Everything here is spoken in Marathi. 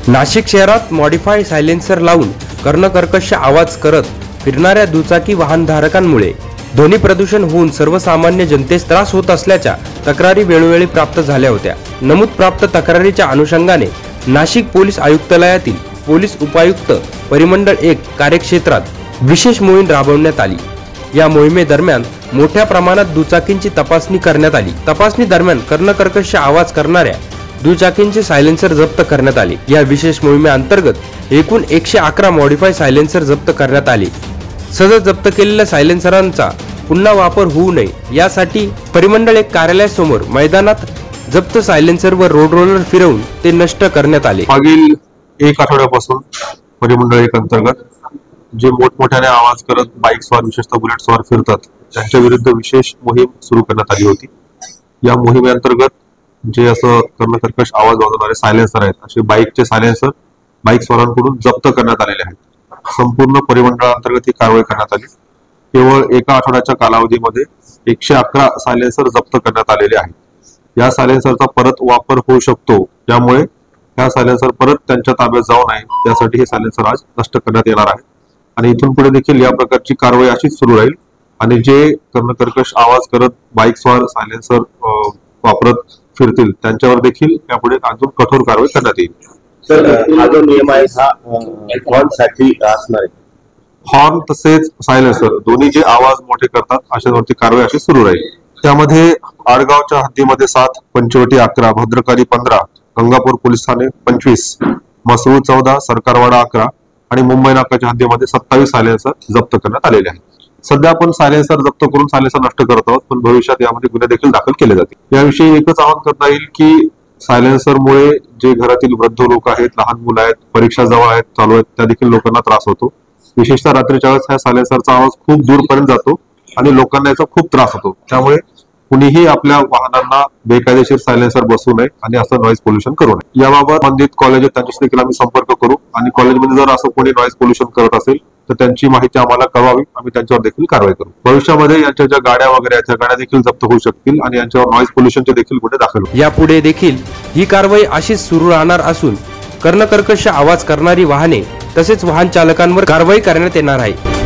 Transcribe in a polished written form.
नाशिक शहरात मॉडिफाय सायलेन्सर लावून कर्णकर्कश आवाज करत फिरणाऱ्या दुचाकी वाहनधारकांमुळे ध्वनी प्रदूषण होऊन सर्वसामान्य जनतेस त्रास होत असल्याच्या तक्रारी वेळोवेळी प्राप्त झाल्या होत्या। नमूद प्राप्त तक्रारीच्या अनुषंगाने नाशिक पोलीस आयुक्तालयातील पोलीस उपायुक्त परिमंडळ 1 कार्यक्षेत्रात विशेष मोहीम राबवण्यात आली। या मोहिमेदरम्यान मोठ्या प्रमाणात दुचाकींची तपासणी करण्यात आली। तपासणी दरम्यान कर्णकर्कश आवाज करणाऱ्या दुचाकींचे सायलेन्सर जप्त करण्यात आले। या विशेष मोहिमेअंतर्गत एकूण 111 मॉडिफाय सायलेन्सर जप्त करण्यात आले। सदर जप्त केलेल्या सायलेन्सरांचा पुन्हा वापर होऊ नये यासाठी परिमंडळ 1 कार्यालयासमोर मैदानात जप्त सायलेन्सर व रोड रोलर फिरवून ते नष्ट करण्यात आले। मागील 1 आठवड्यापासून परिमंडळ 1 अंतर्गत जे मोठमोठ्याने आवाज करत बाईक स्वार विशेषतः बुलेट स्वार फिरतात त्यांच्या विरुद्ध विशेष मोहीम सुरू करण्यात आली होती। या मोहिमेअंतर्गत जे असं कर्णकर्कश आवाज वाजवणारे सायलेन्सर आहेत असे बाईकचे सायलेन्सर बाईक स्वारांकडून जप्त करण्यात आलेले आहेत। संपूर्ण परिमंडळाअंतर्गत ही कारवाई करण्यात आली। केवळ 1 आठवड्याच्या कालावधीमध्ये 111 सायलेन्सर जप्त करण्यात आलेले आहेत। या सायलेन्सरचा परत वापर होऊ शकतो, त्यामुळे या सायलेन्सर परत त्यांच्या ताब्यात जाऊ नये यासाठी हे सायलेन्सर आज नष्ट करण्यात येणार आहे आणि इथून पुढे देखील या प्रकारची कारवाई अशीच सुरू राहील आणि जे कर्णकर्कश आवाज करत बाईक स्वार सायलेन्सर वापरत फिरतील त्यांच्यावर देखील यापुढे अजून कठोर कारवाई करण्यात येईल। सर, हा जो नियम आहे हा हॉर्न साठी असणार आहे। हॉर्न तसेच सायलेन्सर दोन्ही जे आवाज मोठे करतात अशावरती कारवाई अशी सुरू राहील। त्यामध्ये आडगावच्या हद्दीमध्ये 7, पंचवटी 11, भद्रकाली 15, गंगापूर पोलीस ठाणे 25, मसरूळ 14, सरकारवाडा 11 आणि मुंबई नाकाच्या हद्दीमध्ये 27 सायलेन्सर जप्त करण्यात आलेले आहेत। सध्या आपण सायलेन्सर जप्त करून सायलेन्सर नष्ट करत आहोत, पण भविष्यात यामध्ये गुन्हे देखील दाखल केले जातील। याविषयी एकच आवाहन करता येईल की सायलेन्सरमुळे जे घरातील वृद्ध लोक आहेत, लहान मुलं आहेत, परीक्षा जवळ आहेत, चालू आहेत, त्या देखील लोकांना त्रास होतो। विशेषतः रात्रीच्या वेळेस ह्या सायलेन्सरचा आवाज खूप दूरपर्यंत जातो आणि लोकांना याचा खूप त्रास होतो। त्यामुळे कुणीही आपल्या वाहनांना बेकायदेशीर सायलेन्सर बसवू नये आणि असं नॉईज पोल्युशन करू नये। याबाबत संबंधित कॉलेज त्यांच्याशी देखील आम्ही संपर्क करू आणि कॉलेजमध्ये जर असं कोणी नॉईज पोल्युशन करत असेल तर त्यांची माहिती आम्हाला कळवावी, आम्ही त्यांच्यावर देखील कारवाई करू। भविष्यामध्ये यांच्या ज्या गाड्या वगैरे आहेत त्या गाड्या देखील जप्त होऊ शकतील आणि यांच्यावर नॉईज पोल्युशनचे देखील गुन्हे दाखल होतील। यापुढे देखील ही कारवाई अशीच सुरू राहणार असून कर्णकर्कश आवाज करणारी वाहने तसेच वाहन चालकांवर कारवाई करण्यात येणार आहे।